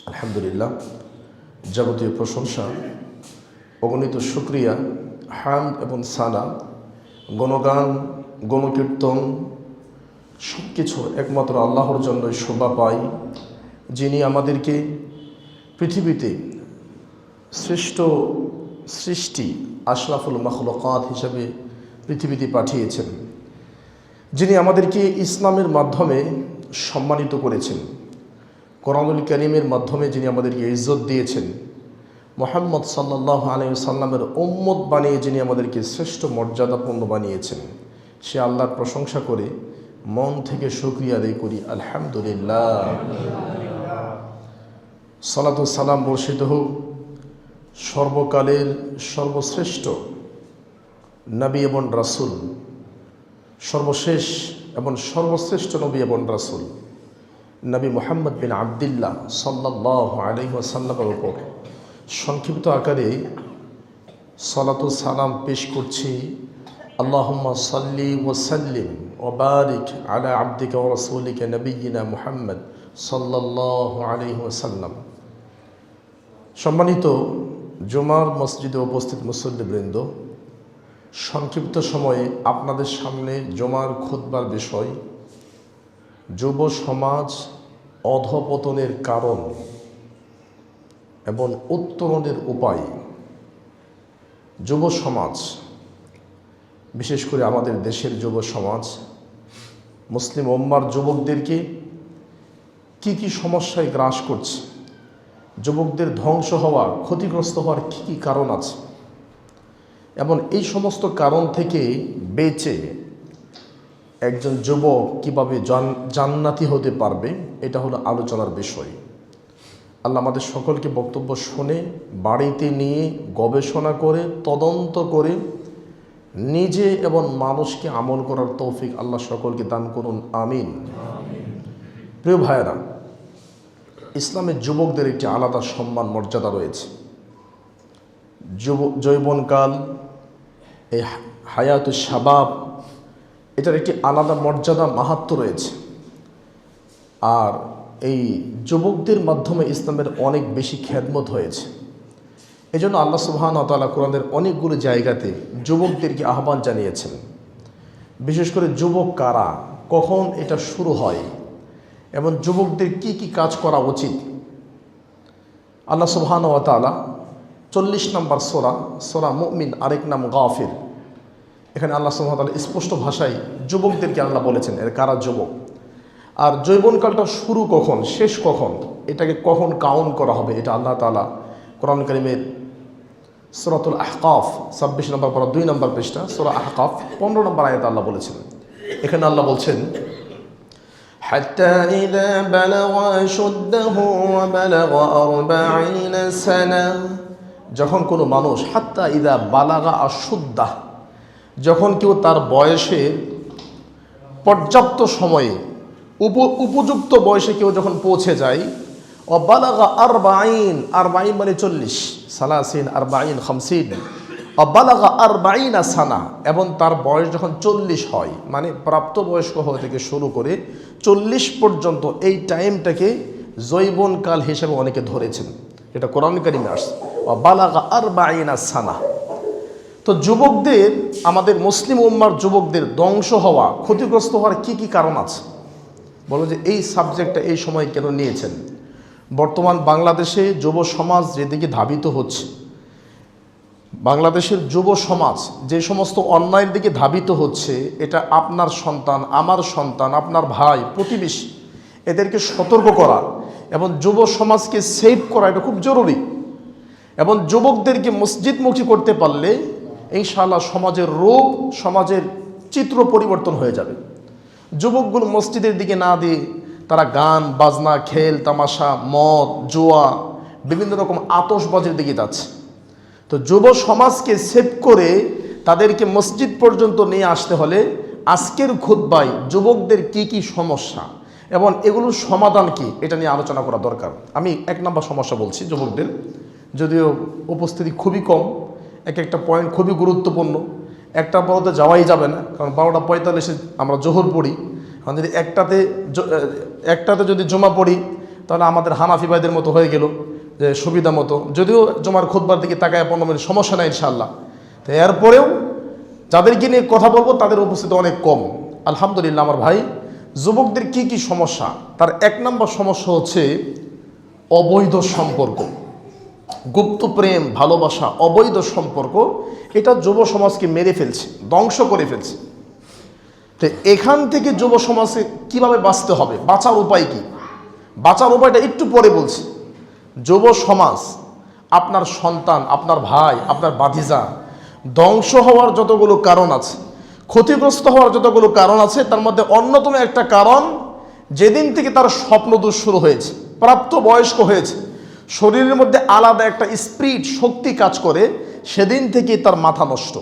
আলহামদুলিল্লাহ, যাবতীয় প্রশংসা, অগণিত শুকরিয়া, হামদ এবং সানা, গণগান, গণকীর্তন সব কিছু একমাত্র আল্লাহর জন্যই শোভা পাই, যিনি আমাদেরকে পৃথিবীতে শ্রেষ্ঠ সৃষ্টি আশরাফুল মাখলুকাত হিসাবে পৃথিবীতে পাঠিয়েছেন, যিনি আমাদেরকে ইসলামের মাধ্যমে সম্মানিত করেছেন, কোরআনুল কারীমের মাধ্যমে যিনি আমাদেরকে ইজ্জত দিয়েছেন, মুহাম্মদ সাল্লাল্লাহু আলাইহি ওয়াসাল্লামের উম্মত বানিয়ে যিনি আমাদেরকে শ্রেষ্ঠ মর্যাদাপূর্ণ বানিয়েছেন, সে আল্লাহর প্রশংসা করে মন থেকে শুকরিয়া আদায় করি। আলহামদুলিল্লাহ। সালাতু সালাম বর্ষিত হোক সর্বকালের সর্বশ্রেষ্ঠ নবী এবং রাসূল, সর্বশেষ এবং সর্বশ্রেষ্ঠ নবী এবং রাসূল নবী মুহাম্মদ বিন আবদুল্লাহ সাল্লাল্লাহু আলাইহি ওয়াসাল্লামের উপর সংক্ষিপ্ত আকারে সালাতু সালাম পেশ করছি। আল্লাহুম্মা সাল্লি ওয়া সাল্লিম ওয়া বারিক আলা আবদিকা ওয়া রাসূলিকা নবিয়িনা মুহাম্মদ সাল্লাল্লাহু আলাইহি ওয়াসাল্লাম। সম্মানিত জুমার মসজিদে উপস্থিত মুসল্লিবৃন্দ, সংক্ষিপ্ত সময়ে আপনাদের সামনে জুমার খুতবার বিষয় যুব সমাজ অধঃপতনের কারণ এবং উত্তরণের উপায়। যুব সমাজ, বিশেষ করে আমাদের দেশের যুব সমাজ, মুসলিম উম্মার যুবকদেরকে কি কি সমস্যায় গ্রাস করছে, যুবকদের ধ্বংস হওয়া, ক্ষতিগ্রস্ত হওয়ার কি কি কারণ আছে এবং এই সমস্ত কারণ থেকে বেঁচে একজন যুবক কিভাবে জান্নাতি হতে পারবে, এটা হলো আলোচনার বিষয়। আল্লাহ আমাদের সকলকে বক্তব্য শুনে বাড়িতে নিয়ে গবেষণা করে তদন্ত করে নিজে এবং মানুষকে আমল করার তৌফিক আল্লাহ সকলকে দান করুন, আমিন। প্রিয় ভাইয়েরা, ইসলামের যুবকদের একটি আলাদা সম্মান মর্যাদা রয়েছে। যৌবনকাল, এই হায়াতুশ শাবাব, এটার একটি আলাদা মর্যাদা মাহাত্ম্য রয়েছে। আর এই যুবকদের মাধ্যমে ইসলামের অনেক বেশি খেদমত হয়েছে। এই জন্য আল্লাহ সুবহানাহু ওয়া তাআলা কোরআনের অনেকগুলো জায়গাতে যুবকদেরকে আহ্বান জানিয়েছেন। বিশেষ করে যুবক কারা, কখন এটা শুরু হয় এবং যুবকদের কি কি কাজ করা উচিত। আল্লাহ সুবহানাহু ওয়া তাআলা 40 নম্বর সূরা মুমিন, আরেক নাম গাফির, এখানে আল্লাহ সুবহানাহু ওয়া তাআলা স্পষ্ট ভাষায় যুবকদেরকে আল্লাহ বলেছেন এর কারা যুবক। আর যৌবনকালটা শুরু কখন, শেষ কখন, এটাকে কখন কাউন্ট করা হবে, এটা আল্লাহ তাআলা কোরআন কারীমের সূরাতুল আহকাফ 26 নম্বর পড়া 2 নম্বর পৃষ্ঠা, সূরা আহকাফ 15 নম্বর আয়াতে আল্লাহ বলেছেন। এখানে আল্লাহ বলছেন, হাত্তা ইযা বালাগা আশুদ্দাহু ওয়া বালাগা 40 সানা, যখন কোনো মানুষ, হাত্তা ইযা বালাগা আশুদ্দাহ, যখন কেউ তার বয়সের পর্যাপ্ত সময়ে উপযুক্ত বয়সে কেউ যখন পৌঁছে যায়, ও বালাগা 40 মানে 40, সালাসিন 40 50, ও বালাগা 40 সানা, এবং তার বয়স যখন 40 হয়, মানে প্রাপ্তবয়স্ক হওয়া থেকে শুরু করে 40 পর্যন্ত, এই টাইমটাকে যৌবনকাল হিসেবে অনেকে ধরেছেন। এটা কোরআন কারীমে আসছে, ও বালাগা 40 সানা। তো যুবকদের, আমাদের মুসলিম উম্মার যুবকদের ধ্বংস হওয়া, ক্ষতিগ্রস্ত হওয়ার কি কি কারণ আছে, বলো যে এই সাবজেক্টটা এই সময় কেন নিয়েছেন। বর্তমান বাংলাদেশে যুব সমাজ যেদিকে ধাবিত হচ্ছে, বাংলাদেশের যুব সমাজ যে সমস্ত অন্যায়ের দিকে ধাবিত হচ্ছে, এটা আপনার সন্তান, আমার সন্তান, আপনার ভাই, প্রতিবেশী, এদেরকে সতর্ক করা এবং যুব সমাজকে সেভ করা, এটা খুব জরুরি। এবং যুবকদেরকে মসজিদমুখী করতে পারলে ইনশাআল্লাহ সমাজের রূপ, সমাজের চিত্র পরিবর্তন হয়ে যাবে। যুবকগুলো মসজিদের দিকে না দিয়ে তারা গান বাজনা, খেল তামাশা, মদ, জুয়া, বিভিন্ন রকম আতশবাজির দিকে যাচ্ছে। তো যুব সমাজকে সেভ করে তাদেরকে মসজিদ পর্যন্ত নিয়ে আসতে হলে আজকের খুতবায় যুবকদের কি কি সমস্যা এবং এগুলোর সমাধান কি, এটা নিয়ে আলোচনা করা দরকার। আমি 1 নম্বর সমস্যা বলছি যুবকদের, যদিও উপস্থিতি খুবই কম, একটা পয়েন্ট খুবই গুরুত্বপূর্ণ। একটা বড়তে যাওয়াই যাবে না, কারণ 12:45 আমরা জোহর পড়ি। আমাদের একটাতে যদি জমা পড়ি, তাহলে আমাদের হানাফি ভাইদের মতো হয়ে গেল, যে সুবিধা মতো, যদিও জুমার খুতবার দিকে তাকায় 15 মিনিট সমস্যা নাই ইনশাআল্লাহ। তো এরপরেও যাদেরকে নিয়ে কথা বলবো তাদের উপস্থিতি অনেক কম। আলহামদুলিল্লাহ আমার ভাই, যুবকদের কি কি সমস্যা, তার 1 নম্বর সমস্যা হচ্ছে অবৈধ সম্পর্ক, গুপ্ত প্রেম, ভালোবাসা, অবৈধ সম্পর্ক। এটা যুব সমাজকে মেরে ফেলছে, ধ্বংস করে ফেলছে। তো এখান থেকে যুব সমাজে কিভাবে বাঁচতে হবে, বাঁচার উপায় কি? বাঁচার উপায়টা একটু পরে বলছি। যুব সমাজ, আপনার সন্তান, আপনার ভাই, আপনার বাতিজা ধ্বংস হওয়ার যতগুলো কারণ আছে, ক্ষতিগ্রস্ত হওয়ার যতগুলো কারণ আছে, তার মধ্যে অন্যতম একটা কারণ, যেদিন থেকে তার স্বপ্নদোষ শুরু হয়েছে, প্রাপ্ত বয়স্ক হয়েছে, শরীরের মধ্যে আলাদা একটা স্পিরিট, শক্তি কাজ করে, সেদিন থেকে তার মাথা নষ্ট।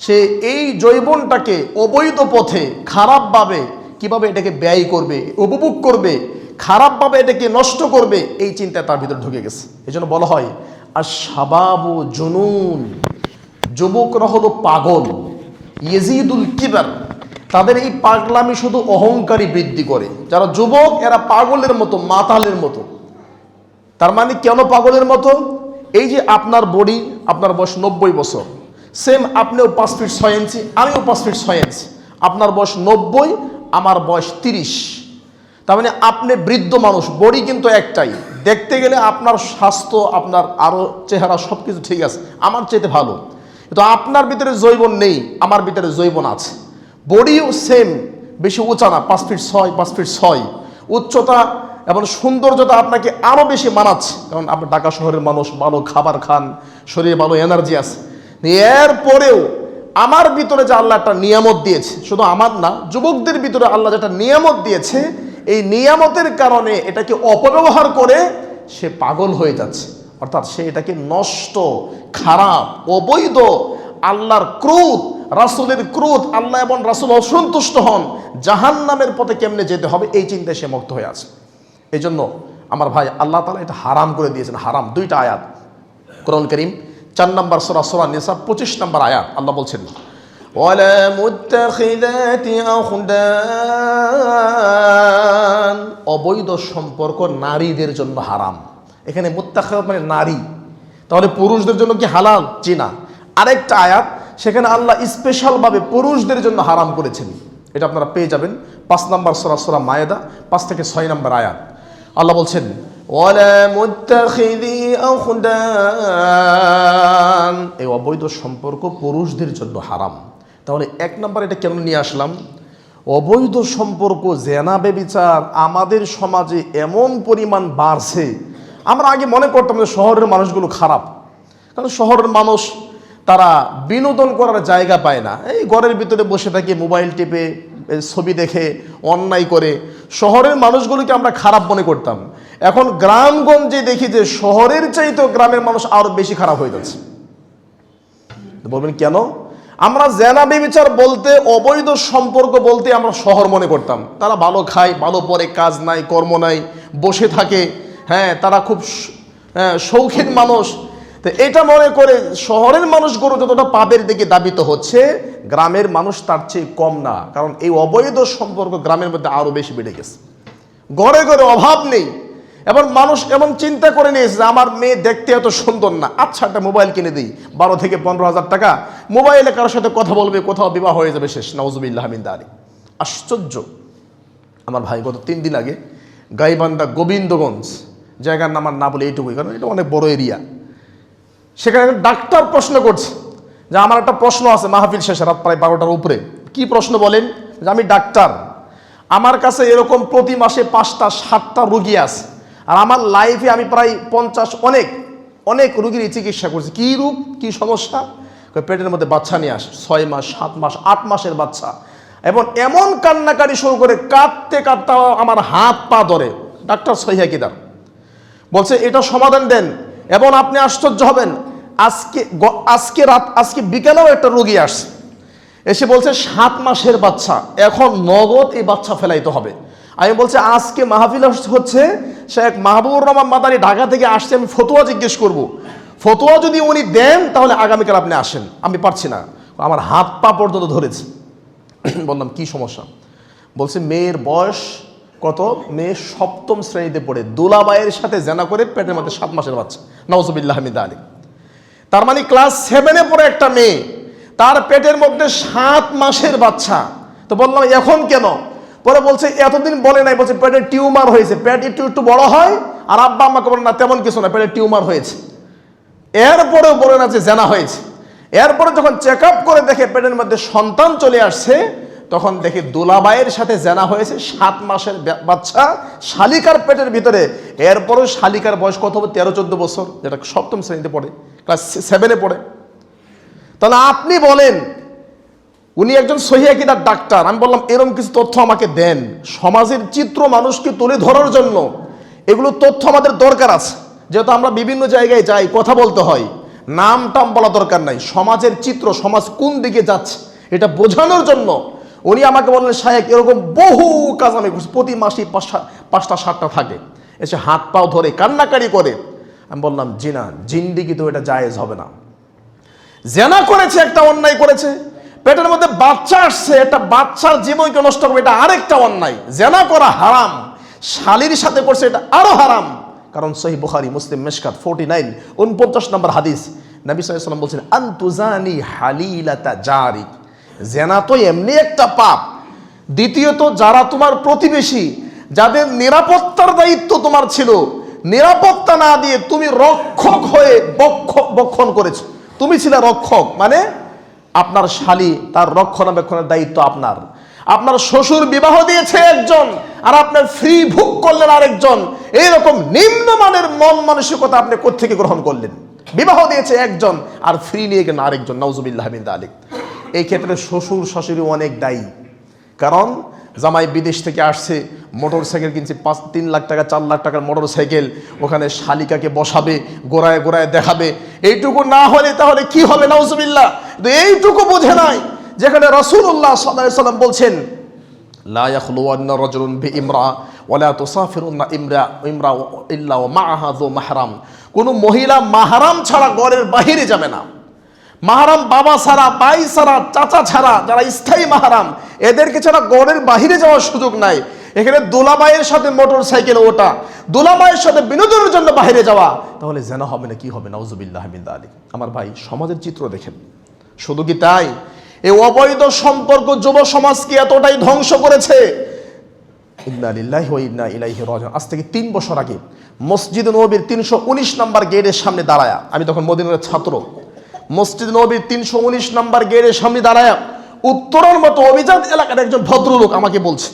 সে এই যৌবনটাকে অবৈধ পথে খারাপভাবে কিভাবে এটাকে ব্যয় করবে, উপভোগ করবে, খারাপভাবে এটাকে নষ্ট করবে, এই চিন্তা তার ভিতরে ঢুকে গেছে। এই জন্য বলা হয় আর শাবাবু জুনুন, যুবকরা হলো পাগল, ইয়াজিদুল কিবার, তাদের এই পাগলামি শুধু অহংকারী বৃদ্ধি করে। যারা যুবক এরা পাগলের মতো, মাতালের মতো। তার মানে কেন পাগলের মতো? এই যে আপনার বডি, আপনার বয়স 90 বছর, সেম আপনিও 5 ফিট 6 ইঞ্চি, আমিও 5 ফিট 6 ইঞ্চি, আপনার বয়স 90, আমার বয়স 30। তার মানে আপনি বৃদ্ধ মানুষ, বডি কিন্তু একটাই, দেখতে গেলে আপনার স্বাস্থ্য, আপনার আরও চেহারা সব কিছু ঠিক আছে, আমার চাইতে ভালো, কিন্তু আপনার ভিতরে যৌবন নেই, আমার ভিতরে যৌবন আছে। বডিও সেম, বেশি উঁচা না, 5 ফিট 6, 5 ফিট 6 উচ্চতা এবং সৌন্দর্যতা আপনাকে আরও বেশি মানাচ্ছে, কারণ আপনি ঢাকা শহরের মানুষ, ভালো খাবার খান, শরীরে ভালো এনার্জি আছে। এরপরেও আমার ভিতরে যে আল্লাহ একটা নিয়ামত দিয়েছে, শুধু আমার না, যুবকদের ভিতরে আল্লাহ যেটা নিয়ামত দিয়েছে, এই নিয়ামতের কারণে এটাকে অপব্যবহার করে সে পাগল হয়ে যাচ্ছে। অর্থাৎ সে এটাকে নষ্ট, খারাপ, অবৈধ, আল্লাহর ক্রোধ, রাসূলের ক্রোধ, আল্লাহ এবং রাসূল অসন্তুষ্ট হন, জাহান্নামের পথে কেমনে যেতে হবে, এই চিন্তায় সে মুক্ত হয়ে আছে। এই জন্য আমার ভাই, আল্লাহ তাআলা এটা হারাম করে দিয়েছেন। হারাম 2টা আয়াত, কোরআন কারীম 4 নম্বর সূরা, সূরা নিসা 25 নম্বর আয়াত। আল্লাহ বলছেন ওয়ালা মুত্তাখিযাতি আখদান, অবৈধ সম্পর্ক নারীদের জন্য হারাম। এখানে মুত্তাখিযাত মানে নারী, তাহলে পুরুষদের জন্য কি হালাল? জি না। আরেকটা আয়াত, সেখানে আল্লাহ স্পেশালভাবে পুরুষদের জন্য হারাম করেছেন। এটা আপনারা পেয়ে যাবেন 5 নম্বর সূরা, সূরা মায়েদা 5 থেকে 6 নম্বর আয়াত। আল্লাহ বলছেন ওয়ালা মুত্তাখিযি আখদান, এই অবৈধ সম্পর্ক পুরুষদের জন্য হারাম। তাহলে 1 নম্বর এটা কেন নিয়ে আসলাম? অবৈধ সম্পর্ক, জেনা, ব্যভিচার আমাদের সমাজে এমন পরিমাণ বাড়ছে। আমরা আগে মনে করতাম যে শহরের মানুষগুলো খারাপ, কারণ শহরের মানুষ তারা বিনোদন করার জায়গা পায় না, এই ঘরের ভিতরে বসে থাকে, মোবাইল টিপে, ছবি দেখে, অন্যায় করে। শহরের মানুষগুলোকে আমরা খারাপ মনে করতাম। এখন গ্রামগঞ্জে দেখি যে শহরের চাইতেও গ্রামের মানুষ আরো বেশি খারাপ হয়ে যাচ্ছে। বলবেন কেন? আমরা জেনা ব্যভিচার বলতে, অবৈধ সম্পর্ক বলতে আমরা শহর মনে করতাম। তারা ভালো খায়, ভালো পরে, কাজ নাই, কর্ম নাই, বসে থাকে, হ্যাঁ, তারা খুব শৌখিন মানুষ। তো এটা মনে করে শহরের মানুষগুলো যতটা পাপের দিকে দাবিত হচ্ছে, গ্রামের মানুষ তার চেয়ে কম না। কারণ এই অবৈধ সম্পর্ক গ্রামের মধ্যে আরো বেশি বেড়ে গেছে। ঘরে ঘরে অভাব নেই, এবার মানুষ এমন চিন্তা করে নিয়েছে যে আমার মেয়ে দেখতে এত সুন্দর না, আচ্ছা একটা মোবাইল কিনে দিই, 12 থেকে 15,000 টাকা, মোবাইলে কারোর সাথে কথা বলবে, কোথাও বিবাহ হয়ে যাবে, শেষ। নাউজুবিল্লাহ মিন যালিক। আশ্চর্য আমার ভাই, গত 3 দিন আগে গাইবান্ধা গোবিন্দগঞ্জ, জায়গার নাম আর না বলে এইটুকুই, কারণ এটা অনেক বড় এরিয়া, সেখানে ডাক্তার প্রশ্ন করছে যে আমার একটা প্রশ্ন আছে, মাহফিল শেষে রাত প্রায় 12টার উপরে। কি প্রশ্ন বলেন? যে আমি ডাক্তার, আমার কাছে এরকম প্রতি মাসে 5টা 7টা রোগী আছে, আর আমার লাইফে আমি প্রায় 50 অনেক রোগীর চিকিৎসা করছি। কি রোগ, কি সমস্যা? পেটের মধ্যে বাচ্চা নিয়ে আসে, 6 মাস, 7 মাস, 8 মাসের বাচ্চা, এবং এমন কান্নাকাটি শুরু করে, কাঁদতে কাঁদতে আমার হাত পা ধরে। ডাক্তার সহিহাকিদার বলছে এটা সমাধান দেন, এবং আপনি আশ্চর্য হবেন, আজকে বিকেলেও একটা রোগী আসছে, এসে বলছে 7 মাসের বাচ্চা, এখন নগদ এই বাচ্চা ফেলাইতে হবে। আমি বলছি আজকে মাহফিল হচ্ছে, শেখ মাহবুবুর রহমান মাদানী ঢাকা থেকে আসছে, আমি ফতোয়া জিজ্ঞেস করব, ফতোয়া যদি উনি দেন তাহলে আগামীকাল আপনি আসেন। আমি পারছি না, আমার হাত পা পর্যন্ত ধরেছে। বললাম কি সমস্যা? বলছে মেয়ের বয়স কত মেয়ে সপ্তম শ্রেণীতে পড়ে দুলাবাইয়ের সাথে জেনা করে পেটের মধ্যে 7 মাসের বাচ্চা, নাউজুবিল্লাহ মিন যালিক। তার মানে ক্লাস 7-এ পড়ে একটা মেয়ে, তার পেটের মধ্যে 7 মাসের বাচ্চা। তো বললাম এখন কেন? পরে বলছে এতদিন বলে নাই, বলছে পেটে টিউমার হয়েছে, পেট একটু বড় হয়। আর আব্বা আম্মাকে বলে না তেমন কিছু না, পেটে টিউমার হয়েছে। এরপরেও বলে না যে জেনা হয়েছে। এরপরে যখন চেক আপ করে দেখে পেটের মধ্যে সন্তান চলে আসছে, তখন দেখে দুলাবাইয়ের সাথে জেনা হয়েছে, 7 মাসের বাচ্চা শালিকার পেটের ভিতরে। এরপরেও শালিকার বয়স কত হবে? 13-14 বছর, যেটা সপ্তম শ্রেণীতে পড়ে, ক্লাস 7-এ পড়ে। তাহলে আপনি বলেন, উনি একজন সহিহ আকীদার ডাক্তার। আমি বললাম এরকম কিছু তথ্য আমাকে দেন, সমাজের চিত্র মানুষকে তুলে ধরার জন্য এগুলো তথ্য আমাদের দরকার আছে। যেহেতু আমরা বিভিন্ন জায়গায় যাই, কথা বলতে হয়, নাম টাম বলা দরকার নাই, সমাজের চিত্র, সমাজ কোন দিকে যাচ্ছে এটা বোঝানোর জন্য। উনি আমাকে বললেন শায়েখ এরকম বহু কাজ আমি করছি, প্রতি মাসেই 5টা-7টা থাকে, এসে হাত পাও ধরে কান্নাকারি করে। আমি বললাম জি না, জিন্দিগি তো এটা জায়েজ হবে না। জেনা করেছে, একটা অন্যায় করেছে, পেটের মধ্যে বাচ্চা আসছে, একটা বাচ্চার জীবনকে নষ্ট করবে, এটা আরেকটা অন্যায়। জেনা করা হারাম, শালীর সাথে করছে এটা আরো হারাম। কারণ সহিহ বুখারী, মুসলিম, মিশকাত 49 নম্বর হাদিস, নবী সাল্লাল্লাহু আলাইহি ওয়াসাল্লাম বলছেন আনতুজানি হালিলাতা জারিক। জেনা তো এমনি একটা পাপ। দ্বিতীয়ত যারা তোমার প্রতিবেশী, যাদের নিরাপত্তার দায়িত্ব তোমার ছিল, নিরাপত্তা না দিয়ে তুমি রক্ষক হয়ে বক্ষণ করেছো। তুমি ছিলে রক্ষক, মানে আপনার শালী, তার রক্ষণাবেক্ষণের দায়িত্ব আপনার। আপনার শ্বশুর বিবাহ দিয়েছে একজন, আর আপনার ফ্রি ভোগ করলেন আরেকজন। এইরকম নিম্নমানের মন মানসিকতা আপনি কোত্থেকে গ্রহণ করলেন? বিবাহ দিয়েছে একজন আর ফ্রি নিয়ে গেলেন আরেকজন, নাউজুবিল্লাহ মিন যালিক। এই ক্ষেত্রে শ্বশুর শাশুড়ি অনেক দায়ী। কারণ জামাই বিদেশ থেকে আসছে, মোটর সাইকেল কিনছে, 3 লাখ টাকা 4 লাখ টাকার মোটর সাইকেল, ওখানে শালিকাকে বসাবে, গোড়ায় গোড়ায় দেখাবে। এইটুকু না হলে তাহলে কি হবে? নাউজুবিল্লাহ। এইটুকু বোঝে নাই, যেখানে রাসূলুল্লাহ সাল্লাল্লাহু আলাইহি ওয়াসাল্লাম বলছেন লা ইয়াখলুওয়ান্না রাজুলুন বিইমরা ওয়ালা তুসাফিরুন্না ইমরা ইল্লা ওয়া মাআহা যু মাহরাম। কোন মহিলা মাহরাম ছাড়া ঘরের বাইরে যাবে না। মাহরাম বাবা ছাড়া, ভাই ছাড়া, চাচা ছাড়া, যারা স্থায়ী মাহরাম, এদেরকে ছাড়া ঘরের বাহিরে যাওয়ার সুযোগ নাই। এখানে দুলাভাইয়ের সাথে মোটর সাইকেল ওটা, দুলাভাইয়ের সাথে বিনোদনের জন্য বাইরে যাওয়া, তাহলে জেনা হবে না? কি হবে? নাউজুবিল্লাহ মিন যালিক। আমার ভাই, সমাজের চিত্র দেখেন। শুধু কি তাই, এই অবৈধ সম্পর্ক যুব সমাজকে এতটাই ধ্বংস করেছে। ইন্না লিল্লাহি ওয়া ইন্না ইলাইহি রাজিউন। আজ থেকে 3 বছর আগে মসজিদ নববীর 319 নম্বর গেটের সামনে দাঁড়ায়া, আমি তখন মদিনার ছাত্র, মসজিদ নববীর 319 নম্বর গেটের সামনে দাঁড়ায়া উত্তরের মতো অভিজাত এলাকার একজন ভদ্রলোক আমাকে বলছে,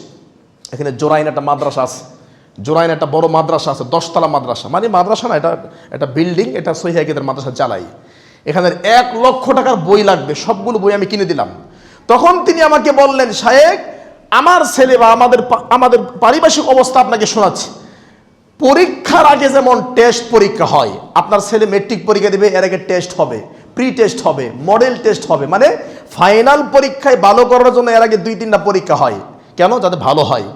এখানে জোরাইন একটা মাদ্রাসা আছে, জোরাইন একটা বড় মাদ্রাসা আছে, 10 তলা মাদ্রাসা, মানে মাদ্রাসা না, এটা বিল্ডিং, এটা সহিহ আকীদার মাদ্রাসা চালাই। এখানে 1 লক্ষ টাকার বই লাগবে, সবগুলো বই আমি কিনে দিলাম। তখন তিনি আমাকে বললেন, শায়েখ আমার ছেলে বা আমাদের পারিপার্শ্বিক অবস্থা আপনাকে শোনাচ্ছি। পরীক্ষার আগে যেমন টেস্ট পরীক্ষা হয়, আপনার ছেলে মেট্রিক পরীক্ষা দেবে, এর আগে টেস্ট হবে, প্রি টেস্ট হবে, মডেল টেস্ট হবে, মানে ফাইনাল পরীক্ষায় ভালো করার জন্য এর আগে 2-3টা পরীক্ষা হয়। কেন? যাতে ভালো হয়।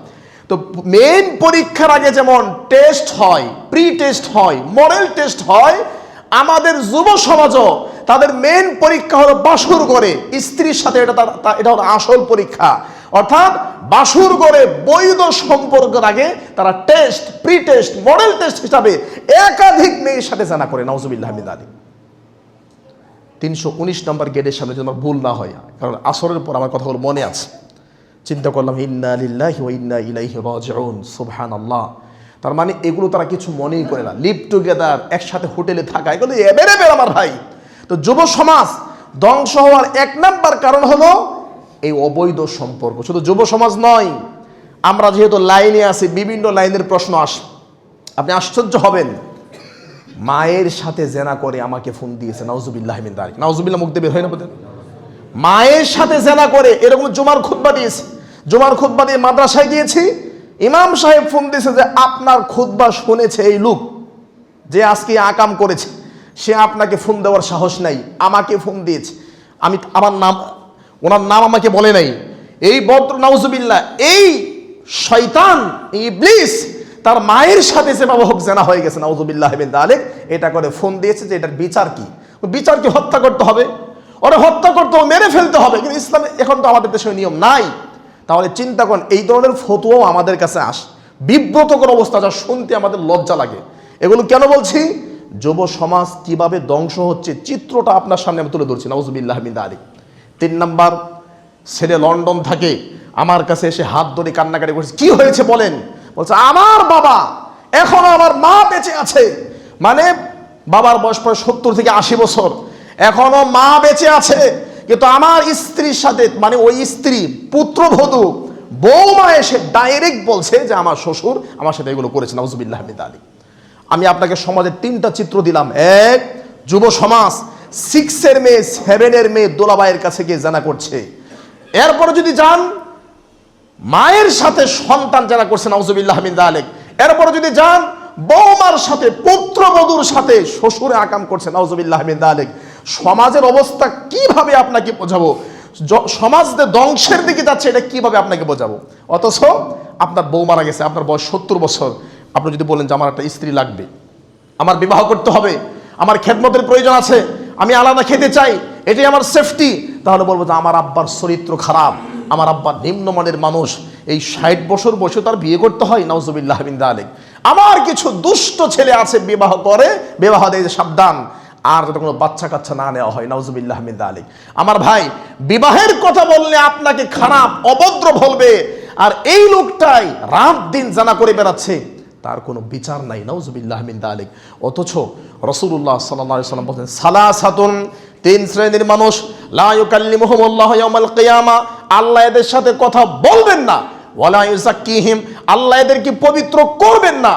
তো মেইন পরীক্ষার আগে যেমন টেস্ট হয়, প্রি টেস্ট হয়, মডেল টেস্ট হয়, আমাদের যুব সমাজও তাদের মেইন পরীক্ষা হলো বাসর করে স্ত্রীর সাথে, এটা হলো আসল পরীক্ষা। অর্থাৎ বাসর করে বৈধ সম্পর্কের আগে তারা test, pre test, model test হিসাবে একাধিক মেয়ের সাথে জানা করে। নাউজুবিল্লাহ মিন যালিক। 319 নম্বর গেটের সামনে, যদি আমার ভুল না হয়, কারণ আসরের পর আমার কথাগুলো মনে আছে। চিন্তা করলাম ইন্না লিল্লাহি ওয়া ইন্না ইলাইহি রাজিউন, সুবহানাল্লাহ। তার মানে এগুলো তারা কিছু মনেই করে না। লিভ টুগেদার, একসাথে হোটেলে থাকা, এগুলো এবেরেবের আমার ভাই। তো যুব সমাজ ধ্বংস হওয়ার 1 নাম্বার কারণ হলো এই অবৈধ সম্পর্ক। শুধু যুব সমাজ নয়, আমরা যেহেতু লাইনে আছি, বিভিন্ন লাইনের প্রশ্ন আসে, আপনি আশ্চর্য হবেন। মায়ের সাথে জেনা করে আমাকে ফোন দিয়েছে, নাউজুবিল্লাহ মিন যালিক। নাউজুবিল্লাহ, মুখ দিয়ে বের হয় না বলেন? মায়ের সাথে জেনা করে, এরকম জুমার খুতবা দিয়েছে, জুমার খুতবা দিয়ে মাদ্রাসায় গিয়েছি, ইমাম সাহেব ফোন দিয়েছে যে আপনার খুতবা শুনেছে এই লোক যে আজকে আকাম করেছে, সে আপনাকে ফোন দেওয়ার সাহস নাই, আমাকে ফোন দিয়েছে। আমার নাম, ওনার নাম আমাকে বলে নাই। এই বদ্র, নাউজুবিল্লাহ, এই শয়তান, এই ইবলিস তার মায়ের সাথে যেভাবে হোক জেনা হয়ে গেছে, নাউজুবিল্লাহ মিন যালিক। এটা করে ফোন দিয়েছে যে এটার বিচার কি? বিচার কি? হত্যা করতে হবে, ওরা হত্যা করতে হবে, মেরে ফেলতে হবে। কিন্তু ইসলামে এখন তো আমাদের দেশে নিয়ম নাই। তাহলে চিন্তা করেন, এই ধরনের ফতোয়াও আমাদের কাছে আসে। বিব্রতকর অবস্থা, যা শুনতে আমাদের লজ্জা লাগে। এগুলো কেন বলছি? যুব সমাজ কিভাবে ধ্বংস হচ্ছে চিত্রটা আপনার সামনে আমি তুলে ধরছি। নাউজুবিল্লাহ মিন যালিক। 3 নাম্বার, ছেলে লন্ডন থাকে, আমার কাছে এসে হাত ধরে কান্নাকাটি করছে। কি হয়েছে বলেন? বলছে আমার বাবা, এখনো আমার মা বেঁচে আছে। মানে বাবার বয়স প্রায় 70 থেকে 80 বছর, এখনো মা বেঁচে আছে, কিন্তু আমার স্ত্রীর সাথে, মানে ওই স্ত্রী পুত্রবধূ বৌমা এসে ডাইরেক্ট বলছে যে আমার শ্বশুর আমার সাথে এগুলো করেছে। নাউজুবিল্লাহ মিন যালিক। আমি আপনাকে সমাজের 3টা চিত্র দিলাম। এক, যুব সমাজ 6 এর মেয়ে 7 এর মেয়ে দোলাবাইয়ের কাছে গিয়ে জানা করছে। এরপরে যদি যান, মায়ের সাথে সন্তান জানা করছে। নাউজুবিল্লাহ মিন যালিক। এরপরে যদি যান, বৌমার সাথে পুত্রবধূর সাথে শ্বশুরে আকাম করছে। নাউজুবিল্লাহ মিন যালিক। সমাজের অবস্থা কিভাবে আপনাকে বোঝাবো? সমাজ যে ধ্বংসের দিকে যাচ্ছে এটা কিভাবে আপনাকে বোঝাবো? অথচ আপনার বউ মারা গেছে, আপনার বয়স 70 বছর, আপনি যদি বলেন যে আমার একটা স্ত্রী লাগবে, আমার বিবাহ করতে হবে, আমার খেদমতের প্রয়োজন আছে, আমি আলাদা খেতে চাই, এটাই আমার সেফটি, তাহলে বলবো যে আমার আব্বার চরিত্র খারাপ, আমার আব্বা নিম্নমানের মানুষ, এই 60 বছর বসে তার বিয়ে করতে হয়। নাউজুবিল্লাহ মিন যালিক। আমার কিছু দুষ্ট ছেলে আছে, বিবাহ করে, বিবাহ দেয়, সাবধান, আর যাতে কোনো বাচ্চা কাচ্চা না নেওয়া হয়। নাউজুবিল্লাহ মিন যালিক। আমার ভাই, বিবাহের কথা বললে আপনাকে খারাপ অভদ্র বলবে, আর এই লোকটাই রাত দিন জানা করে বেড়াচ্ছে, তার কোনো বিচার নাই। নাউজুবিল্লাহ মিন যালিক। অথচ রাসূলুল্লাহ সাল্লাল্লাহু আলাইহি ওয়াসাল্লাম বলেন, সালাসাতুন, 3 শ্রেণীর মানুষ, লা ইউকাল্লিমুহুমুল্লাহু ইয়াওমাল কিয়ামা, আল্লাহ এদের সাথে কথা বলবেন না, ওয়ালা ইউযাক্কিহিম, আল্লাহ এদেরকে পবিত্র করবেন না,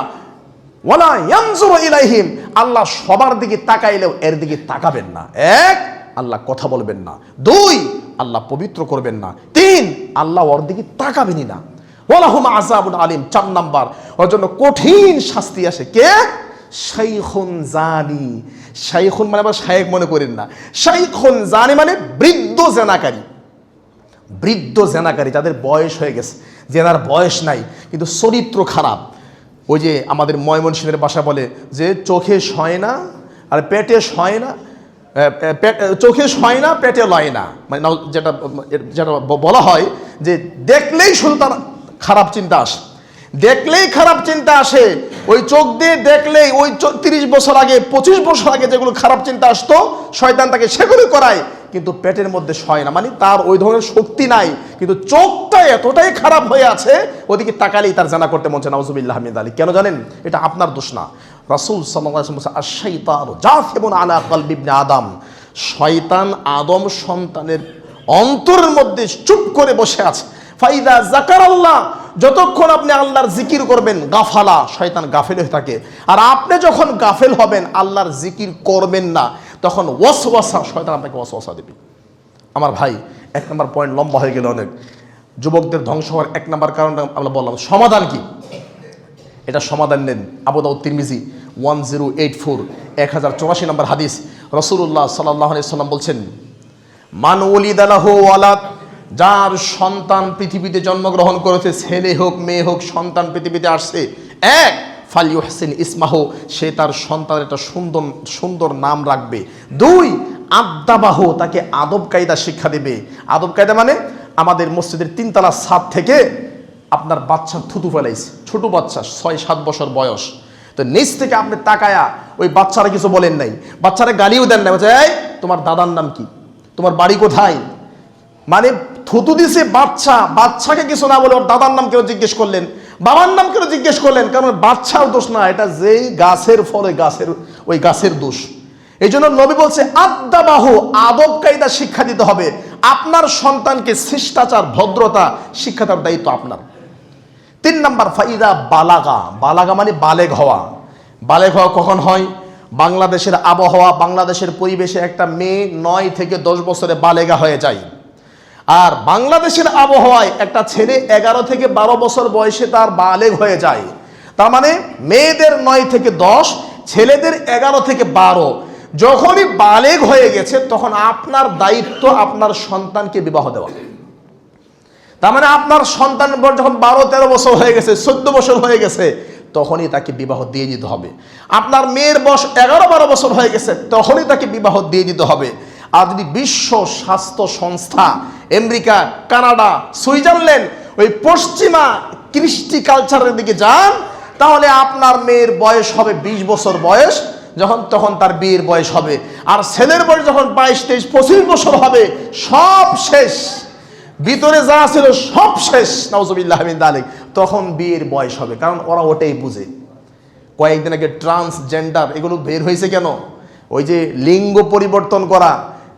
ওয়ালা ইয়ানজুরু ইলাইহিম, আল্লাহ সবার দিকে তাকাইলেও এর দিকে তাকাবেন না। 1, আল্লাহ কথা বলবেন না। 2, আল্লাহ পবিত্র করবেন না। 3, আল্লাহ ওর দিকে তাকাবেনই না। ওয়ালাহুম আযাবুন আলীম। 4 নাম্বার, ওর জন্য কঠিন শাস্তি আসে। কে? শাইখুন জানি। শাইখুন মানে আবার শায়েখ মনে করেন না, শাইখুন জানি মানে বৃদ্ধ জেনাকারী। বৃদ্ধ জেনাকারী, যাদের বয়স হয়ে গেছে, জেনার বয়স নাই কিন্তু চরিত্র খারাপ। ওই যে আমাদের ময়মনসিংহের ভাষা বলে যে চোখে শয় না আর পেটে শয় না, চোখে শয় না পেটে লয় না, মানে যেটা যেটা বলা হয় যে দেখলেই শুধু তার খারাপ চিন্তা আসে, দেখলেই খারাপ চিন্তা আসে। ওই চোখ দিয়ে দেখলেই ওই 30 বছর আগে 25 বছর আগে যেগুলো খারাপ চিন্তা আসতো, শয়তান তাকে সেগুলো করায়, কিন্তু পেটের মধ্যে শয় না, মানে তার ওই ধরনের শক্তি নাই, কিন্তু চোখটা এতটাই খারাপ হয়ে আছে, ওদিকে তাকালেই তার জানা করতে মন চায়। নাউজুবিল্লাহ মিন যালিক। কেন জানেন? এটা আপনার দোষ না। রাসূল সাল্লাল্লাহু আলাইহি ওয়াসাল্লাম বলেছেন, আশ-শাইতানু জাসিবুন আলা কলবি ইবনে আদম, শয়তান আদম সন্তানের অন্তরের মধ্যে চুপ করে বসে আছে। ফাইদা যাকারাল্লাহ, যতক্ষণ আপনি আল্লাহর জিকির করবেন, গাফালা, শয়তান গাফেল হয়ে থাকে। আর আপনি যখন গাফেল হবেন, আল্লাহর জিকির করবেন না, তখন ওয়াসওয়াসা, শয়তান আপনাকে ওয়াসওয়াসা দেবে। আমার ভাই, 1 নম্বর পয়েন্ট লম্বা হয়ে গেল অনেক। যুবকদের ধ্বংস হওয়ার 1 নম্বর কারণটা আমরা বললাম। সমাধান কি? এটা সমাধান নেন। আবু দাউদ তিরমিজি 1084, 1084 নম্বর হাদিস। রাসূলুল্লাহ সাল্লাল্লাহু আলাইহি ওয়াসাল্লাম বলছেন, মান উলিদা লাহু ওয়ালাদ, যার সন্তান পৃথিবীতে জন্মগ্রহণ করেছে, ছেলে হোক মেয়ে হোক, সন্তান পৃথিবীতে আসছে, 1, ফালিউহসিন ইসমাহু, সে তার সন্তানের একটা সুন্দর সুন্দর নাম রাখবে। 2, আদাবাহু, তাকে আদব কায়দা শিক্ষা দেবে। আদব কায়দা মানে আমাদের মসজিদের 3 তলা ছাদ থেকে আপনার বাচ্চা থুতু ফেলাইছে, ছোট বাচ্চা 6-7 বছর বয়স, তো নিচ থেকে আপনি তাকায়া ওই বাচ্চারা কিছু বলেন নাই, বাচ্চারা গালিও দেন না, বলছে এই তোমার দাদার নাম কি, তোমার বাড়ি কোথায়, মানে থুতু দিছে বাচ্চা, বাচ্চাকে কিছু না বলে ওর দাদার নাম কেন জিজ্ঞেস করলেন, বাবার নাম কেন জিজ্ঞেস করলেন? কারণ বাচ্চার দোষ না, এটা যেই গাছের ফলে ওই গাছের দোষ। এই জন্য নবী বলছে আদাবাহু, আদব কায়দা শিক্ষা দিতে হবে। আপনার সন্তানকে শিষ্টাচার ভদ্রতা শিক্ষা দেওয়ার দায়িত্ব আপনার। 3 নাম্বার, ফাইদা বালাগা। বালাগা মানে বালেগ হওয়া। বালেগ হওয়া কখন হয়? বাংলাদেশের আবহাওয়া, বাংলাদেশের পরিবেশে একটা মেয়ে 9 থেকে 10 বছরে বালেগা হয়ে যায়। আর বাংলাদেশের আবহাওয়ায় একটা ছেলে 11 থেকে 12 বছর বয়সে তার বালেগ হয়ে যায়। তার মানে মেয়েদের 9 থেকে 10, ছেলেদের 11 থেকে 12। যখনই বালেগ হয়ে গেছে তখন আপনার দায়িত্ব আপনার সন্তানকে বিবাহ দেওয়া। তার মানে আপনার সন্তানের বয়স যখন 12-13 বছর হয়ে গেছে, 14 বছর হয়ে গেছে, তখনই তাকে বিবাহ দিয়ে দিতে হবে। আপনার মেয়ের বয়স 11-12 বছর হয়ে গেছে, তখনই তাকে বিবাহ দিয়ে দিতে হবে। আর যদি বিশ্ব স্বাস্থ্য সংস্থা, আমেরিকা, কানাডা, সুইজারল্যান্ড, ওই পশ্চিমা কৃষ্টি কালচারের দিকে যান, তাহলে আপনার মেয়ের বয়স হবে 20 বছর বয়স, যখন তখন তার বিয়ের বয়স হবে। আর ছেলের বয়স যখন 22, 23, 25 বছর হবে, সব শেষ, ভিতরে যা ছিল সব শেষ, নাউজুবিল্লাহ মিন যালিক, তখন বিয়ের বয়স হবে। কারণ ওরা ওটাই বুঝে। কয়েকদিন আগে ট্রান্সজেন্ডার এগুলো বের হয়েছে কেন? ওই যে লিঙ্গ পরিবর্তন করা।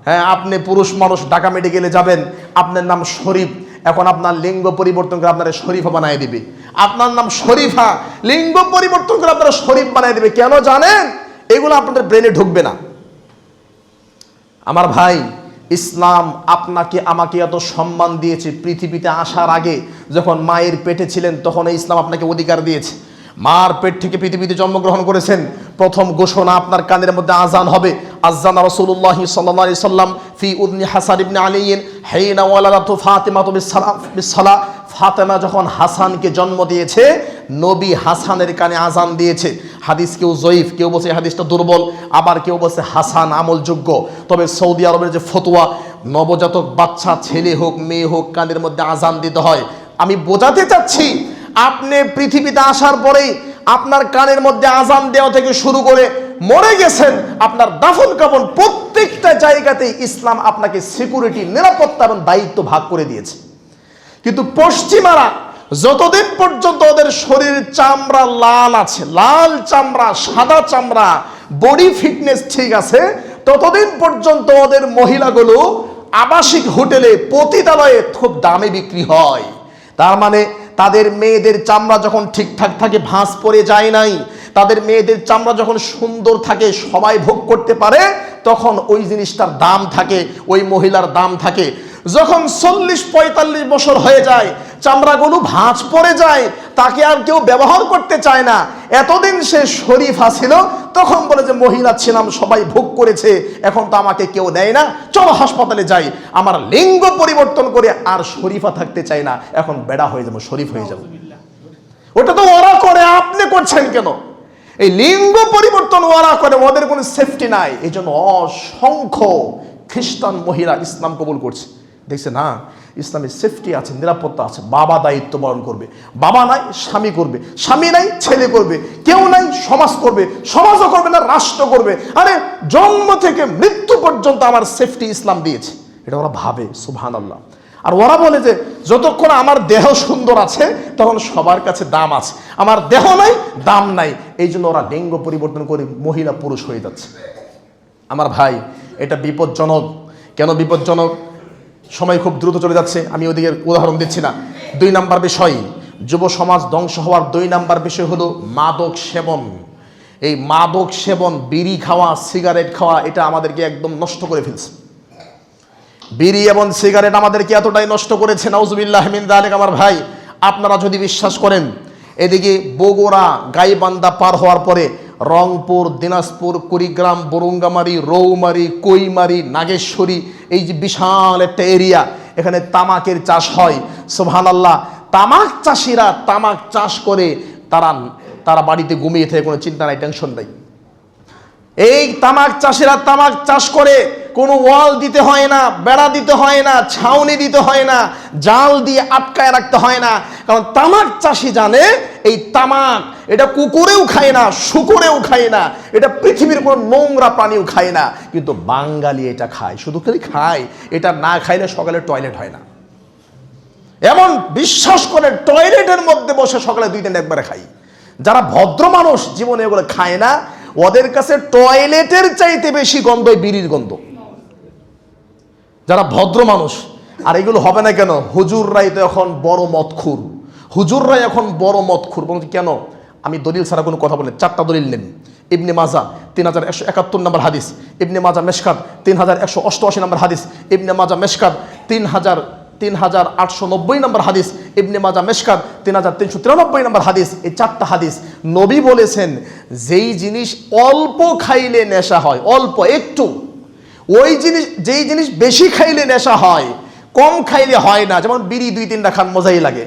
হ্যাঁ, আপনি পুরুষ মানুষ, ঢাকা মেডিকেলে যাবেন, আপনার নাম শরীফ, এখন আপনার লিঙ্গ পরিবর্তন করে আপনারা শরীফা বানিয়ে দিবে। আপনার নাম শরীফা, লিঙ্গ পরিবর্তন করে আপনারা শরীফ বানিয়ে দিবে। কেন জানেন? এগুলো আপনাদের ব্রেনে ঢুকবে না। আমার ভাই, ইসলাম আপনাকে আমাকে এত সম্মান দিয়েছে। পৃথিবীতে আসার আগে যখন মায়ের পেটে ছিলেন, তখন ইসলাম আপনাকে অধিকার দিয়েছে। মার পেট থেকে পৃথিবীতে জন্মগ্রহণ করেছেন, প্রথম ঘোষণা আপনার কানের মধ্যে আজান হবে। আযান রাসূলুল্লাহ সাল্লাল্লাহু আলাইহি সাল্লাম ফি উযনি হাসান ইবনে আলী হাইনা ওয়ালাদাতু ফাতিমা বিসসালাহ। ফাতেমা যখন হাসানকে জন্ম দিয়েছে, নবী হাসানের কানে আজান দিয়েছে। হাদিস কেউ জয়ীফ, কেউ বলছে হাদিসটা দুর্বল, আবার কেউ বলছে হাসান আমলযোগ্য। তবে সৌদি আরবের যে ফতোয়া, নবজাতক বাচ্চা ছেলে হোক মেয়ে হোক কানের মধ্যে আজান দিতে হয়। আমি বোঝাতে চাচ্ছি, আপনি পৃথিবীতে আসার পরেই আপনার কানের মধ্যে আজান দেওয়া থেকে শুরু করে মরে গেছেন, আপনার দাফন কাফন প্রত্যেকটা জায়গাতেই ইসলাম আপনাকে সিকিউরিটি, নিরাপত্তা এবং দায়িত্ব ভাগ করে দিয়েছে। কিন্তু পশ্চিমারা যতদিন পর্যন্ত ওদের শরীরের চামড়া লাল আছে, লাল চামড়া, সাদা চামড়া, বডি ফিটনেস ঠিক আছে, ততদিন পর্যন্ত ওদের মহিলাগুলো আবাসিক হোটেলে, পতিতালয়ে খুব দামে বিক্রি হয়। তার মানে তাদের মেয়েদের চামড়া যখন ঠিকঠাক থাকে, ভাঁজ পড়ে যায় নাই, তাদের মেয়েদের চামড়া যখন সুন্দর থাকে, সবাই ভোগ করতে পারে, তখন ওই জিনিসটার দাম থাকে, ওই মহিলার দাম থাকে। যখন 40-45 বছর হয়ে যায়, চামড়াগুলো ভাঁজ পড়ে যায়, তাকে আর কেউ ব্যবহার করতে চায় না। এতদিন সে শরীফা ছিল, তখন বলে যে মহিলা ছিলাম, সবাই ভোগ করেছে, এখন তো আমাকে কেউ নেয় না, চলো হাসপাতালে যাই, আমার লিঙ্গ পরিবর্তন করে আর শরীফা থাকতে চাই না, এখন বেড়া হয়ে যাবো, শরীফ হয়ে যাবো। ওটা তো ওরা করে, আপনি করছেন কেন? এই লিঙ্গ পরিবর্তন ওরা করে, ওদের কোনো সেফটি নাই। এই জন্য অসংখ্য খ্রিস্টান মহিলা ইসলাম কবুল করছে। দেখছে না, ইসলামের সেফটি আছে, নিরাপত্তা আছে। বাবা দায়িত্ব পালন করবে, বাবা নাই স্বামী করবে, স্বামী নাই ছেলে করবে, কেউ নাই সমাজ করবে, সমাজও করবে না, রাষ্ট্র করবে। আরে জন্ম থেকে মৃত্যু পর্যন্ত আমার সেফটি ইসলাম দিয়েছে। এটা ওরা ভাবে, সুবহানাল্লাহ। আর ওরা বলে যে যতক্ষণ আমার দেহ সুন্দর আছে, তখন সবার কাছে দাম আছে, আমার দেহ নাই, দাম নাই। এই জন্য ওরা লিঙ্গ পরিবর্তন করে মহিলা পুরুষ হয়ে যাচ্ছে। আমার ভাই, এটা বিপজ্জনক। কেন বিপজ্জনক? সময় খুব দ্রুত চলে যাচ্ছে, আমি ওদিকে উদাহরণ দিচ্ছি না। 2 নাম্বার বিষয়, যুব সমাজ ধ্বংস হওয়ার 2 নাম্বার বিষয় হলো মাদক সেবন। এই মাদক সেবন, বিড়ি খাওয়া, সিগারেট খাওয়া, এটা আমাদেরকে একদম নষ্ট করে ফেলছে। বিড়ি এবং সিগারেট আমাদেরকে এতটাই নষ্ট করেছে, নাউজুবিল্লাহ মিন যালিক। আমার ভাই, আপনারা যদি বিশ্বাস করেন, এদিকে বগুড়া গাইবান্ধা পার হওয়ার পরে রংপুর, দিনাজপুর, কুড়িগ্রাম, বরুঙ্গামারি, রৌমারি, কৈমারি, নাগেশ্বরী, এই যে বিশাল একটা এরিয়া, এখানে তামাকের চাষ হয়। সুবহানাল্লাহ। তামাক চাষিরা তামাক চাষ করে তারা বাড়িতে ঘুমিয়ে থাকে, কোনো চিন্তা নাই, টেনশন নাই। এই তামাক চাষিরা তামাক চাষ করে, কোনো ওয়াল দিতে হয় না, বেড়া দিতে হয় না, ছাউনি দিতে হয় না, জাল দিয়ে আটকায় রাখতে হয় না। কারণ তামাক চাষি জানে এই তামাক, এটা কুকুরেও খায় না, শুকুরেও খায় না, এটা পৃথিবীর কোনো নোংরা প্রাণীও খায় না, কিন্তু বাঙালি এটা খায়। শুধু খালি খায়, এটা না খাইলে সকালে টয়লেট হয় না। এমন বিশ্বাস করে টয়লেটের মধ্যে বসে সকালে 2-3 একবারে খাই। যারা ভদ্র মানুষ জীবনে এগুলো খায় না, ওদের কাছে টয়লেটের চাইতে বেশি গন্ধ বিড়ির গন্ধ। যারা ভদ্র মানুষ। আর এগুলো হবে না কেন? হুজুররাই তো এখন বড় মদখুর, হুজুররাই এখন বড় মদখুর। বলছি কেন? আমি দলিল ছাড়া কোনো কথা বলেন, 4টা দলিল নেন। ইবনে মাজা 3171 নম্বর হাদিস, ইবনে মাজা মেশকাত 3188 নম্বর হাদিস, ইবনে মাজা মেশকাত 3890 নম্বর হাদিস, ইবনে মাজা মেশকাত 3393 নম্বর হাদিস। এই 4টা হাদিস নবী বলেছেন, যেই জিনিস অল্প খাইলে নেশা হয়, অল্প একটু, ওই জিনিস, যেই জিনিস বেশি খাইলে নেশা হয়, কম খাইলে হয় না। যেমন বিড়ি 2-3টা খান মজাই লাগে,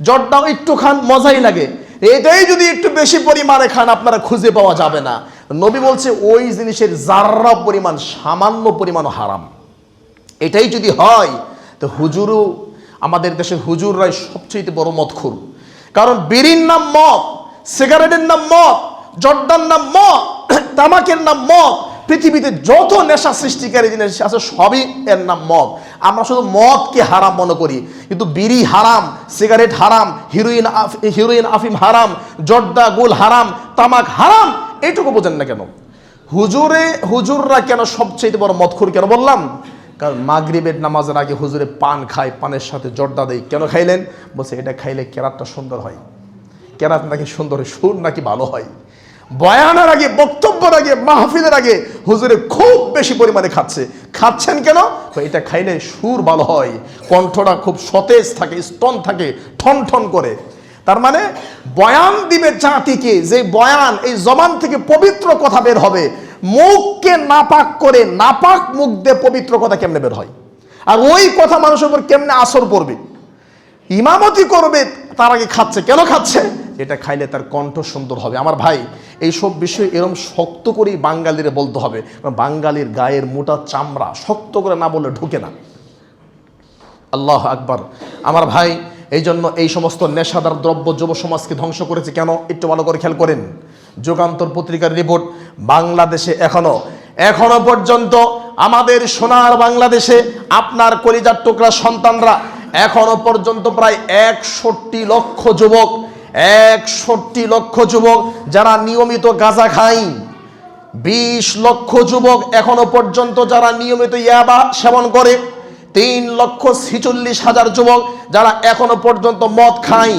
জর্দাও একটু খান মজাই লাগে, এটাই যদি একটু বেশি পরিমাণে খান আপনারা খুঁজে পাওয়া যাবে না। নবী বলছে ওই জিনিসের জাররা পরিমাণ, সামান্য পরিমাণ হারাম। এটাই যদি হয়, তো হুজুরও, আমাদের দেশের হুজুররাই সবচেয়ে বড় মদখুর। কারণ বিড়ির নাম মদ, সিগারেটের নাম মদ, জর্দার নাম মদ, তামাকের নাম মদ, পৃথিবীতে যত নেশা সৃষ্টিকারী জিনিস আছে সবই এর নাম মদ। আমরা শুধু মদকে হারাম মনে করি, কিন্তু বিড়ি হারাম, সিগারেট হারাম, হিরোইন আফিম হারাম, জর্দা গুল হারাম, তামাক হারাম, এইটুকু বোঝেন না কেন? হুজুররা কেন সবচেয়ে বড় মদখোর কেন বললাম? কারণ মাগরিবের নামাজের আগে হুজুরে পান খায়, পানের সাথে জর্দা দেয়। কেন খাইলেন? বলছে এটা খাইলে কেরাতটা সুন্দর হয়। কেরাত নাকি সুন্দর, সুর নাকি ভালো হয়। বয়ানের আগে, বক্তব্যের আগে, মাহফিলের আগে হুজুরে খুব বেশি পরিমাণে খাচ্ছেন কেন? এটা খাইলে সুর ভালো হয়, কণ্ঠটা খুব সতেজ থাকে, স্তন থাকে, ঠন ঠন করে। তার মানে বয়ান দিবে জাতিকে, যে বয়ান এই জবান থেকে পবিত্র কথা বের হবে, মুখকে নাপাক করে, নাপাক মুখ দিয়ে পবিত্র কথা কেমনে বের হয়, আর ওই কথা মানুষের উপর কেমনে আসর পড়বে। ইমামতি করবে তার আগে খাচ্ছে, কেন খাচ্ছে? এটা খাইলে তার কণ্ঠ সুন্দর হবে। আমার ভাই, এইসব বিষয় এরকম শক্ত করেই বাঙালিরে বলতে হবে। বাঙালির গায়ের মোটা চামড়া শক্ত করে না বললে ঢুকে না। আল্লাহ আকবার। আমার ভাই, এই জন্য এই সমস্ত নেশাদার দ্রব্য যুব সমাজকে ধ্বংস করেছে। কেন? একটু ভালো করে খেয়াল করেন। যুগান্তর পত্রিকার রিপোর্ট, বাংলাদেশে এখনো পর্যন্ত আমাদের সোনার বাংলাদেশে আপনার কলিজার টুকরা সন্তানরা এখনো পর্যন্ত প্রায় 61 লক্ষ যুবক যারা নিয়মিত গাঁজা খায়, 20 লক্ষ যুবক এখনো পর্যন্ত যারা নিয়মিত ইয়াবা সেবন করে, 3,46,000 যুবক যারা এখনো পর্যন্ত মদ খায়,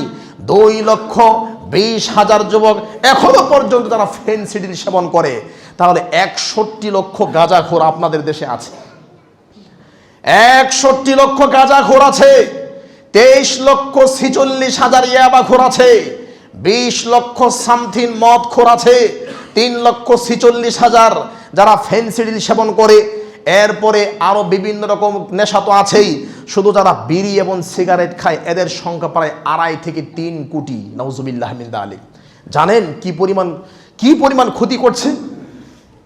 2,20,000 যুবক এখনো পর্যন্ত যারা ফেনসিডিল সেবন করে। তাহলে 61 লক্ষ গাঁজাখোর আপনাদের দেশে আছে। 61 লক্ষ গাঁজাখোর আছে, 23,46,000 ইয়াবাখোর আছে, 20 লক্ষ সামথিং মদখোর আছে, 3,46,000 যারা ফেনসিডিল সেবন করে। এরপরে আরো বিভিন্ন রকম নেশা তো আছেই। শুধু যারা বিড়ি এবং সিগারেট খায় এদের সংখ্যা প্রায় 2.5 থেকে 3 কোটি। নাউজুবিল্লাহ মিন যালিক। জানেন কি পরিমাণ ক্ষতি করছে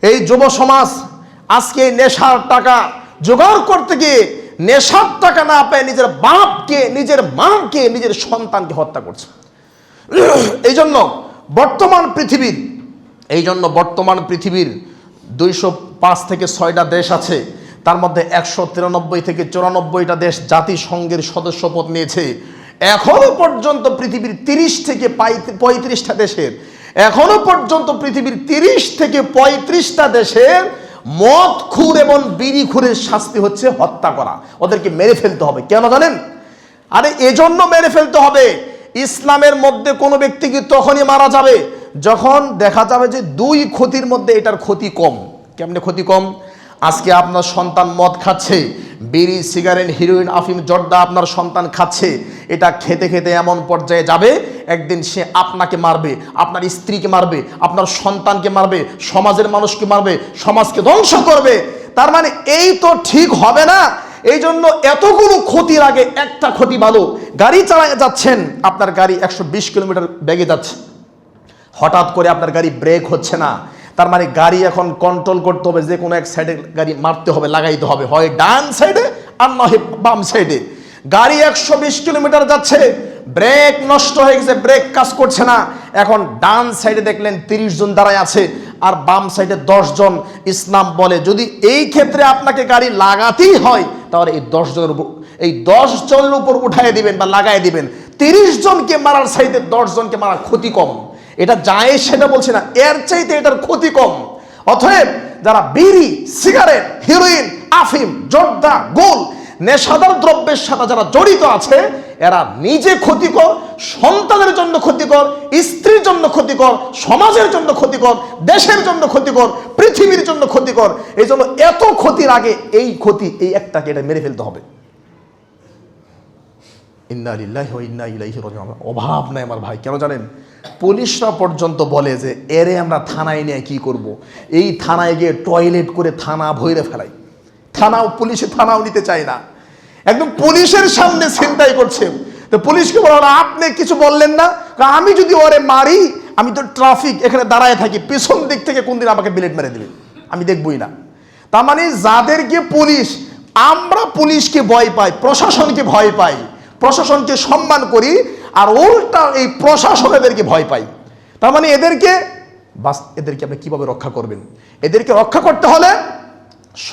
এই যুব সমাজ? আজকে নেশার টাকা জোগাড় করতে গিয়ে নেশার টাকা না পেয়ে নিজের বাপকে, নিজের মাকে, নিজের সন্তানকে হত্যা করছে। এই জন্য বর্তমান পৃথিবীর 205 থেকে 6টা দেশ আছে, তার মধ্যে 193 থেকে 94টা দেশ জাতিসংঘের সদস্যপদ নিয়েছে। এখনো পর্যন্ত পৃথিবীর 30 থেকে 35টা দেশের মদখুর এবং বিড়িখুরের শাস্তি হচ্ছে হত্যা করা। ওদেরকে মেরে ফেলতে হবে। কেন জানেন? আরে এজন্য মেরে ফেলতে হবে, ইসলামের মধ্যে কোনো ব্যক্তি কি তখনই মারা যাবে যখন দেখা যাবে যে 2 ক্ষতির মধ্যে এটার ক্ষতি কম। কেমনে ক্ষতি কম? আজকে আপনার সন্তান মদ খাচ্ছে, বিড়ি, সিগারেট, হিরোইন, আফিম, জর্দা আপনার সন্তান খাচ্ছে। এটা খেতে খেতে এমন পর্যায়ে যাবে, একদিন সে আপনাকে মারবে, আপনার স্ত্রীকে মারবে, আপনার সন্তানকে মারবে, সমাজের মানুষকে মারবে, সমাজকে ধ্বংস করবে। তার মানে এই তো ঠিক হবে না। এই জন্য এতগুলো ক্ষতির আগে একটা ক্ষতি ভালো। গাড়ি চালায় যাচ্ছেন, আপনার গাড়ি 120 কিলোমিটার বেগে যাচ্ছে, হঠাৎ করে আপনার গাড়ি ব্রেক হচ্ছে না। তার মানে গাড়ি এখন কন্ট্রোল করতে হবে, যে কোনো এক সাইডে গাড়ি মারতে হবে, লাগাইতে হবে, হয় ডান সাইডে আর নয় বাম সাইডে। গাড়ি 120 কিলোমিটার যাচ্ছে, ব্রেক নষ্ট হয়ে গেছে, ব্রেক কাজ করছে না। এখন ডান সাইডে দেখলেন 30 জন দাঁড়ায় আছে, আর বাম সাইডে 10 জন। ইসলাম বলে যদি এই ক্ষেত্রে আপনাকে গাড়ি লাগাতেই হয়, তাহলে এই 10 জনের উপর উঠায় দিবেন বা লাগাই দিবেন। 30 জনকে মারার সাইডে 10 জনকে মারার ক্ষতি কম। এটা যায় সেটা বলছি না, এর চাইতে এটার ক্ষতি কম। অতএব যারা বিড়ি, সিগারেট, হিরোইন, আফিম, জর্দা, গোল, নেশাদার দ্রব্যের সাথে যারা জড়িত আছে, এরা নিজে ক্ষতিকর, সন্তানের জন্য ক্ষতিকর, স্ত্রীর জন্য ক্ষতিকর, সমাজের জন্য ক্ষতিকর, দেশের জন্য ক্ষতিকর, পৃথিবীর জন্য ক্ষতিকর। এই জন্য এত ক্ষতির আগে এই ক্ষতি, এই একটাকে এটা মেরে ফেলতে হবে। ইন্না লিল্লাহি ওয়া ইন্না ইলাইহি রাজিউন। অভাব নাই আমার ভাই। কেন জানেন? পুলিশরা পর্যন্ত বলে যে এরে আমরা থানায় নিয়ে কি করব? এই থানায় গিয়ে টয়লেট করে থানা ভরে ফেলাই। পুলিশে থানাও নিতে চায় না, একদম পুলিশের সামনে ছিনতাই করছে। তো পুলিশকে বলা হলো আপনি কিছু বললেন না? আমি যদি ওরে মারি, আমি তো ট্রাফিক এখানে দাঁড়ায় থাকি, পিছন দিক থেকে কোন দিন আমাকে বিলেট মেরে দিবে, আমি দেখবই না। তার মানে যাদেরকে আমরা পুলিশকে ভয় পাই, প্রশাসনকে ভয় পাই, প্রশাসনকে সম্মান করি, আর উল্টা এই প্রশাসন এদেরকে ভয় পায়। তার মানে এদেরকে আপনি কিভাবে রক্ষা করবেন? এদেরকে রক্ষা করতে হলে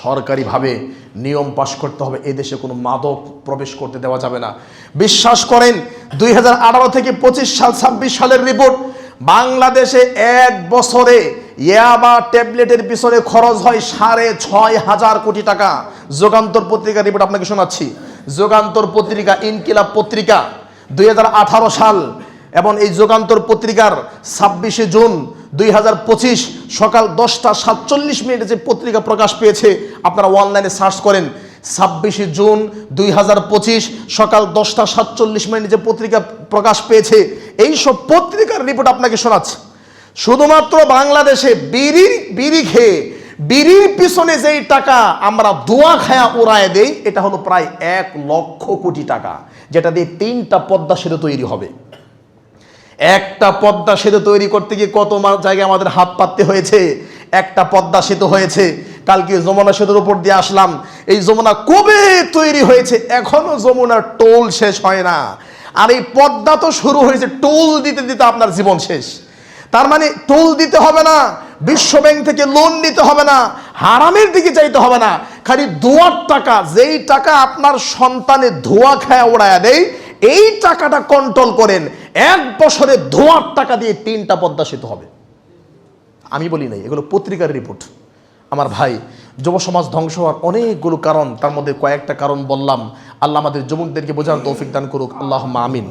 সরকারিভাবে নিয়ম পাশ করতে হবে। এদেশে কোনো মাদক প্রবেশ করতে দেওয়া যাবে না। বিশ্বাস করেন 2018 থেকে 25 সাল 26 সালের রিপোর্ট, বাংলাদেশে এক বছরে ইয়াবা ট্যাবলেটের পিছনে খরচ হয় 6,500 কোটি টাকা। যুগান্তর পত্রিকার রিপোর্ট আপনাকে শোনাচ্ছি। যুগান্তর পত্রিকা, ইনকিলাব পত্রিকা 2018 সাল এবং এই যুগান্তর পত্রিকার 26 জুন 2025 সকাল 10টা 47 মিনিটে যে পত্রিকা প্রকাশ পেয়েছে, আপনারা অনলাইনে সার্চ করেন। 26 জুন 2025 সকাল 10টা 47 মিনিটে যে পত্রিকা প্রকাশ পেয়েছে, এই সব পত্রিকার রিপোর্ট আপনাকে শোনাচ্ছে। শুধুমাত্র বাংলাদেশে বিড়ি খেয়ে বিড়ির পিছনে যেই টাকা আমরা দোয়া খায়া উড়ায় দেই, এটা হলো প্রায় 1 লক্ষ কোটি টাকা, যেটা দিয়ে 3টা পদ্মা সেতু তৈরি হবে। একটা পদ্মা সেতু তৈরি করতে গিয়ে কত জায়গায় আমাদের হাত পাততে হয়েছে। একটা পদ্মা সেতু হয়েছে, কালকে যমুনা সেতুর উপর দিয়ে আসলাম। এই যমুনা কবে তৈরি হয়েছে, এখনো যমুনার টোল শেষ হয় না। আর এই পদ্মা তো শুরু হয়েছে, টোল দিতে দিতে আপনার জীবন শেষ। তার মানে টোল দিতে হবে না, বিশ্ব ব্যাংক থেকে লোন নিতে হবে না, হারামের দিকে যাইতে হবে না। খালি ধোঁয়ার টাকা, যেই টাকা আপনার সন্তানে ধোঁয়া খায় ওড়ায় দেয়, এই টাকাটা কন্ট্রোল করেন। 1 বছরে ধোঁয়ার টাকা দিয়ে 3টা পদ্মা সেতু হবে। আমি বলি নাই, এগুলো পত্রিকার রিপোর্ট। আমার ভাই, যুব সমাজ ধ্বংস হওয়ার অনেকগুলো কারণ, তার মধ্যে কয়েকটা কারণ বললাম। আল্লাহ আমাদের যুবকদেরকে বোঝার তৌফিক দান করুক, আল্লাহুম্মা আমিন।